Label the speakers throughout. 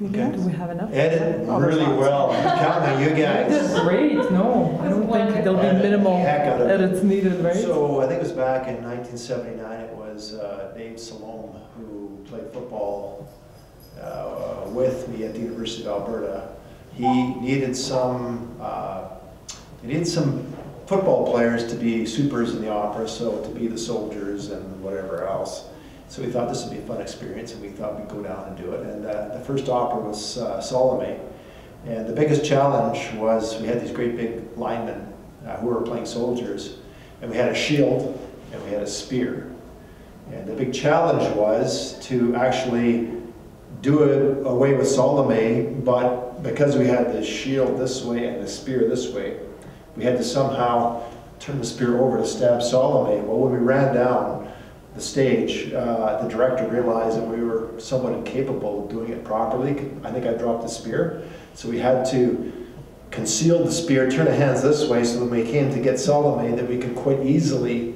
Speaker 1: Okay.
Speaker 2: Do we have enough?
Speaker 3: Edit really well. I'm counting on you guys.
Speaker 2: This is great. No, I don't think there'll be minimal
Speaker 3: Heck out of it.
Speaker 2: edits needed, right?
Speaker 3: So I think it was back in 1979, it was Dave Salome who played football with me at the University of Alberta. He needed some football players to be supers in the opera, so to be the soldiers and whatever else. So we thought this would be a fun experience, and we thought we'd go down and do it. And the first opera was Salome. And the biggest challenge was we had these great big linemen who were playing soldiers, and we had a shield and we had a spear. And the big challenge was to actually do it away with Salome, but because we had the shield this way and the spear this way, we had to somehow turn the spear over to stab Salome. Well, when we ran down the stage, the director realized that we were somewhat incapable of doing it properly. I think I dropped the spear. So we had to conceal the spear, turn the hands this way, so when we came to get Salome, that we could quite easily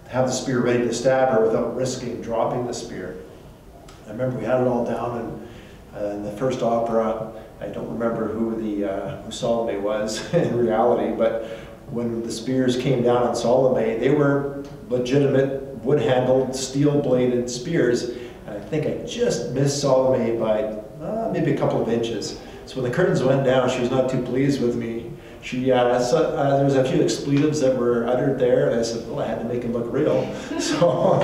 Speaker 3: have the spear ready to stab her without risking dropping the spear. I remember we had it all down, and in the first opera, I don't remember who Salome was in reality, but when the spears came down on Salome, they were legitimate wood-handled, steel-bladed spears, and I think I just missed Salome by maybe a couple of inches. So when the curtains went down, she was not too pleased with me. There was a few expletives that were uttered there, and I said, well, I had to make it look real. So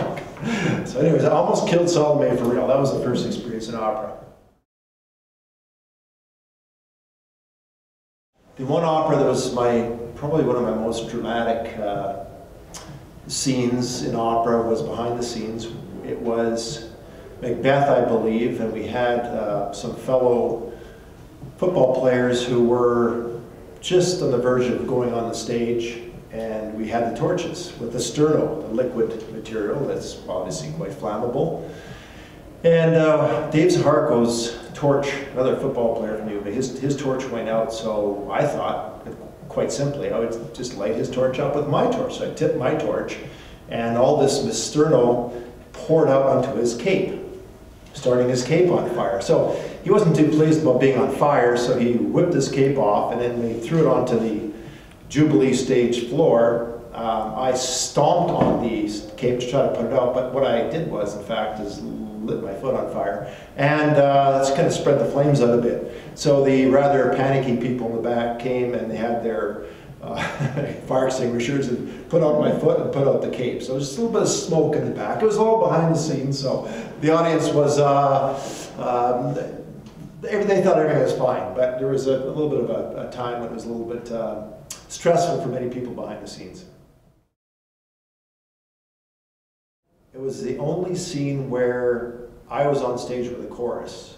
Speaker 3: anyways, I almost killed Salome for real. That was the first experience in opera. The one opera that was probably one of my most dramatic scenes in opera was behind the scenes. It was Macbeth, I believe, and we had some fellow football players who were just on the verge of going on the stage, and we had the torches with the sterno, the liquid material that's obviously quite flammable. And Dave Zaharko's torch, another football player from UVA, his torch went out, so I thought, quite simply, I would just light his torch up with my torch. So I tipped my torch, and all this sterno poured out onto his cape, starting his cape on fire. So he wasn't too pleased about being on fire, so he whipped his cape off, and then he threw it onto the Jubilee stage floor. I stomped on the cape to try to put it out, but what I did was, in fact, is lit my foot on fire, and that's kind of spread the flames out a bit. So the rather panicky people in the back came, and they had their fire extinguishers and put out my foot and put out the cape. So there's just a little bit of smoke in the back. It was all behind the scenes, so the audience was, they thought everything was fine, but there was a little bit of a time when it was a little bit stressful for many people behind the scenes. It was the only scene where I was on stage with a chorus.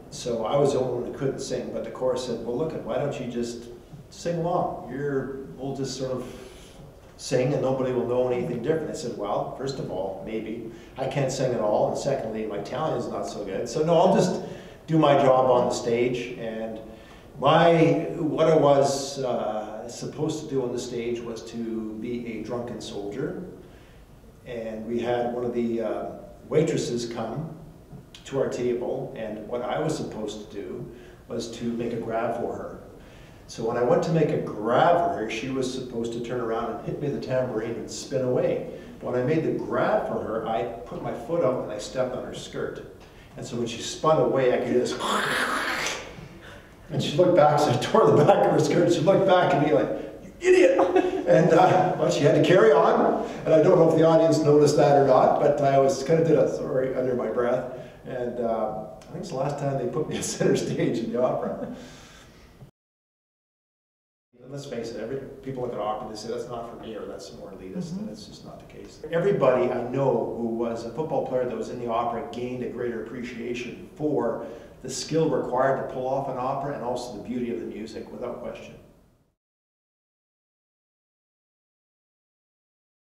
Speaker 3: So I was the only one who couldn't sing, but the chorus said, well, look, why don't you just sing along? We'll just sort of sing and nobody will know anything different. I said, well, first of all, maybe I can't sing at all, and secondly, my talent is not so good. So no, I'll just do my job on the stage. And what I was supposed to do on the stage was to be a drunken soldier. And we had one of the waitresses come to our table, and what I was supposed to do was to make a grab for her. So when I went to make a grab for her, she was supposed to turn around and hit me with the tambourine and spin away. But when I made the grab for her, I put my foot out and I stepped on her skirt. And so when she spun away, I could hear this, and she looked back, so I tore the back of her skirt. She looked back at me like, idiot! And well, she had to carry on, and I don't know if the audience noticed that or not, but I was kind of did a story under my breath, and I think it's the last time they put me on center stage in the opera. Let's face it, people look at opera and they say, that's not for me, or that's more elitist, and it's just not the case. Everybody I know who was a football player that was in the opera gained a greater appreciation for the skill required to pull off an opera and also the beauty of the music, without question.